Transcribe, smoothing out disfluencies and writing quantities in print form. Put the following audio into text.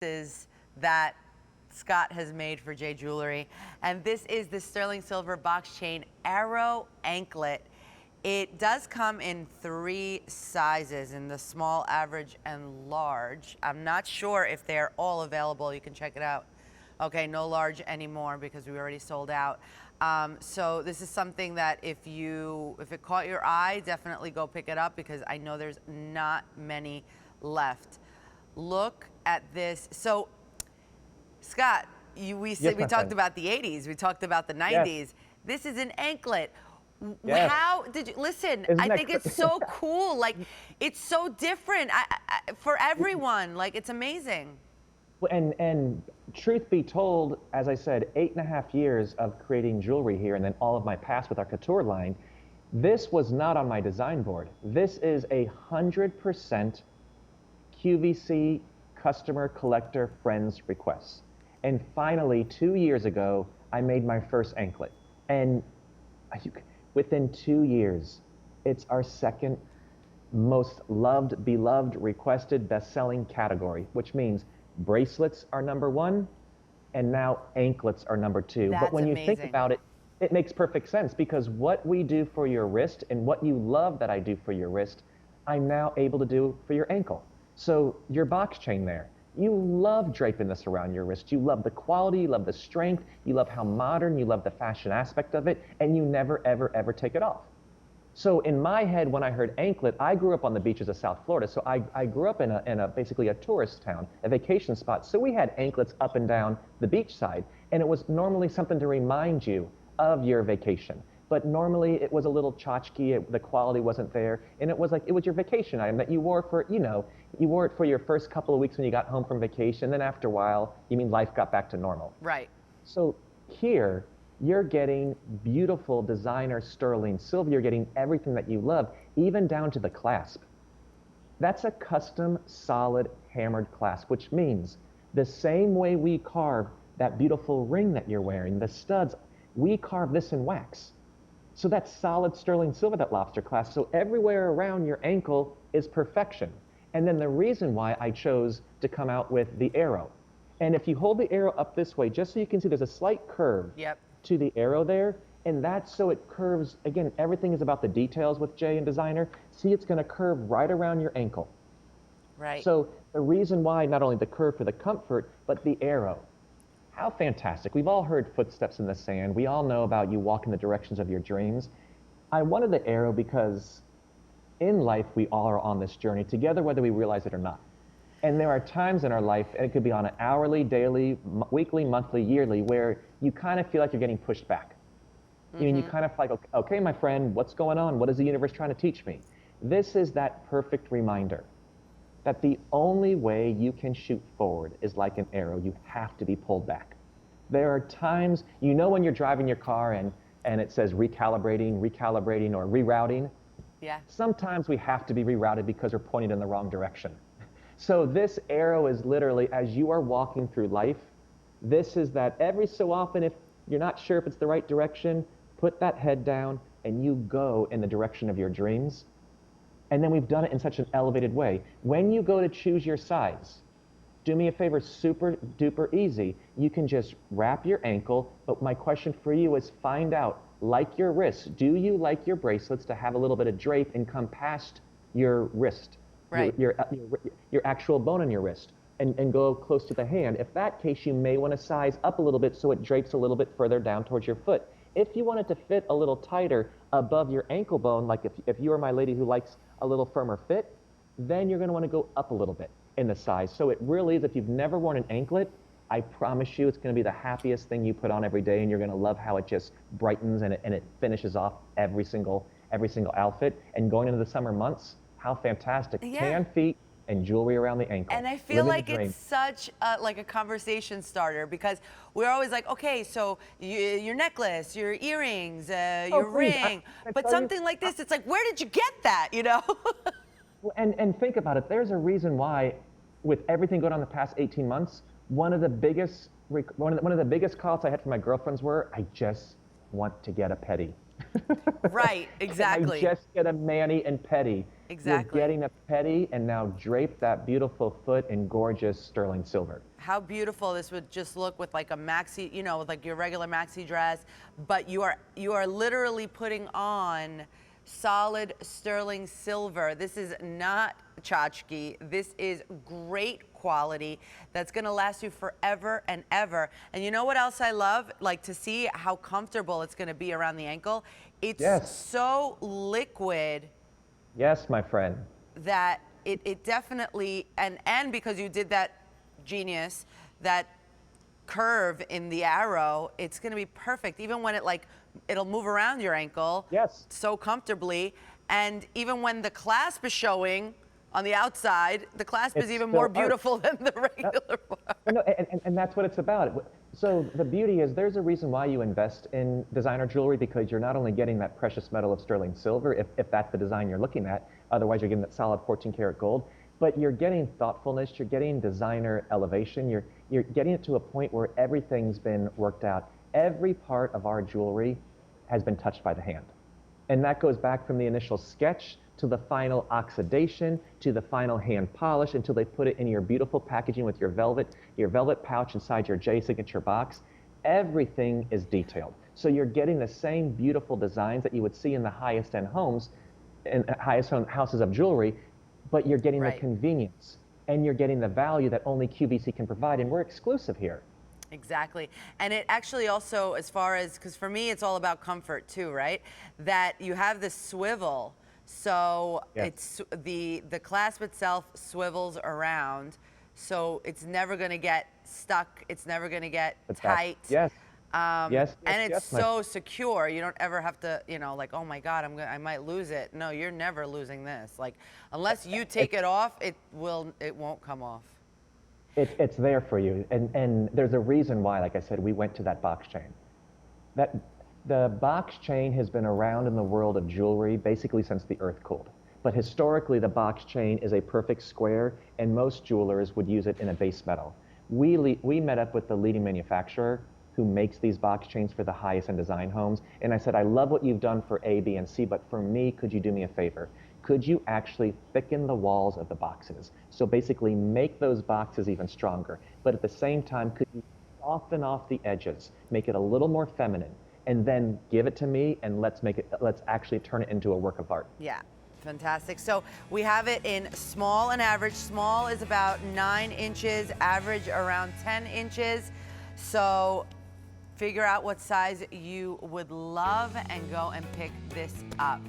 pieces that Scott has made for J Jewelry. And this is the sterling silver box chain arrow anklet. It does come in 3 sizes, in the small, average, and large. I'm not sure if they're all available. You can check it out. Okay, no large anymore because we already sold out. So this is something that if it caught your eye, definitely go pick it up because I know there's not many left. Look at this. So, Scott, we talked about the 80s. We talked about the 90s. Yes. This is an anklet. Yes. How did you listen? Isn't I that think it's so cool. Like, it's so different for everyone. Like, it's amazing. And truth be told, as I said, 8.5 years of creating jewelry here, and then all of my past with our couture line, this was not on my design board. This is 100% QVC customer collector friends requests. And finally, 2 years ago, I made my first anklet. And within 2 years, it's our second most loved, beloved, requested, best-selling category, which means bracelets are #1, and now anklets are #2. That's but when amazing. you think about it, it makes perfect sense because what we do for your wrist and what you love that I do for your wrist, I'm now able to do for your ankle. So your box chain there, you love draping this around your wrist. You love the quality, you love the strength, you love how modern, you love the fashion aspect of it, and you never, ever, ever take it off. So in my head, when I heard anklet, I grew up on the beaches of South Florida. So I grew up in a basically a tourist town, a vacation spot. So we had anklets up and down the beach side. And it was normally something to remind you of your vacation. But normally it was a little tchotchke, the quality wasn't there. And it was your vacation item that you wore for, you wore it for your first couple of weeks when you got home from vacation. Then after a while, life got back to normal. Right. So here, you're getting beautiful designer sterling silver. You're getting everything that you love, even down to the clasp. That's a custom, solid, hammered clasp, which means the same way we carve that beautiful ring that you're wearing, the studs, we carve this in wax. So that's solid sterling silver, that lobster clasp. So everywhere around your ankle is perfection. And then the reason why I chose to come out with the arrow. And if you hold the arrow up this way, just so you can see there's a slight curve. Yep. To the arrow there, and that's so it curves. Again, everything is about the details with Jay and designer. See, it's going to curve right around your ankle. Right. So the reason why, not only the curve for the comfort, but the arrow. How fantastic. We've all heard footsteps in the sand. We all know about you walking the directions of your dreams. I wanted the arrow because in life, we all are on this journey together, whether we realize it or not. And there are times in our life, and it could be on an hourly, daily, weekly, monthly, yearly, where you kind of feel like you're getting pushed back. Mm-hmm. You kind of like, okay, my friend, what's going on? What is the universe trying to teach me? This is that perfect reminder that the only way you can shoot forward is like an arrow. You have to be pulled back. There are times, when you're driving your car and it says recalibrating, or rerouting. Yeah. Sometimes we have to be rerouted because we're pointed in the wrong direction. So this arrow is literally, as you are walking through life, this is that every so often, if you're not sure if it's the right direction, put that head down and you go in the direction of your dreams. And then we've done it in such an elevated way. When you go to choose your size, do me a favor, super duper easy. You can just wrap your ankle, but my question for you is find out, like your wrist, do you like your bracelets to have a little bit of drape and come past your wrist? Right. Your actual bone on your wrist and go close to the hand. If that case, you may want to size up a little bit so it drapes a little bit further down towards your foot. If you want it to fit a little tighter above your ankle bone, like if you are my lady who likes a little firmer fit, then you're going to want to go up a little bit in the size. So it really is, if you've never worn an anklet, I promise you it's going to be the happiest thing you put on every day, and you're going to love how it just brightens and it finishes off every single outfit. And going into the summer months, how fantastic. Yeah. Tan feet and jewelry around the ankle. And I feel like it's such a conversation starter because we're always like, okay, so your necklace, your earrings, your ring, but something like this, it's like, where did you get that, And think about it. There's a reason why, with everything going on the past 18 months, one of the biggest calls I had from my girlfriends were, I just want to get a petty. Right, exactly. I just get a mani and petty. Exactly. You're getting a petty and now drape that beautiful foot in gorgeous sterling silver. How beautiful this would just look with like a maxi, you know, with like your regular maxi dress, but you are literally putting on solid sterling silver. This is not tchotchke. This is great quality that's gonna last you forever and ever. And you know what else I love? Like to see how comfortable it's gonna be around the ankle. It's Yes. so liquid Yes, my friend. that it definitely, and because you did that genius, that curve in the arrow, it's going to be perfect. Even when it'll move around your ankle Yes. so comfortably. And even when the clasp is showing on the outside, the clasp It's is even still more art. beautiful than the regular one. No, and that's what it's about. So the beauty is there's a reason why you invest in designer jewelry, because you're not only getting that precious metal of sterling silver, if that's the design you're looking at, otherwise you're getting that solid 14 karat gold, but you're getting thoughtfulness, you're getting designer elevation, you're getting it to a point where everything's been worked out. Every part of our jewelry has been touched by the hand. And that goes back from the initial sketch to the final oxidation, to the final hand polish, until they put it in your beautiful packaging with your velvet pouch inside your J signature box. Everything is detailed. So you're getting the same beautiful designs that you would see in the highest end homes, and highest end houses of jewelry, but you're getting the Right. convenience and you're getting the value that only QVC can provide, and we're exclusive here. Exactly. And it actually also, as far as, because for me, it's all about comfort too, right? That you have this swivel. So Yes. it's the clasp itself swivels around. So it's never going to get stuck. It's never going to get tight. Yes. Yes, And it's yes, my so secure. You don't ever have to, you know, like, oh my God, I might lose it. No, you're never losing this. Like, unless you take it off, it won't come off. It's there for you, and there's a reason why, like I said, we went to that box chain. That the box chain has been around in the world of jewelry basically since the earth cooled. But historically, the box chain is a perfect square, and most jewelers would use it in a base metal. We met up with the leading manufacturer who makes these box chains for the highest end design homes, and I said, I love what you've done for A, B, and C, but for me, could you do me a favor? Could you actually thicken the walls of the boxes? So basically make those boxes even stronger. But at the same time, could you soften off the edges, make it a little more feminine, and then give it to me, and let's actually turn it into a work of art. Yeah, fantastic. So we have it in small and average. Small is about 9 inches, average around 10 inches. So figure out what size you would love and go and pick this up.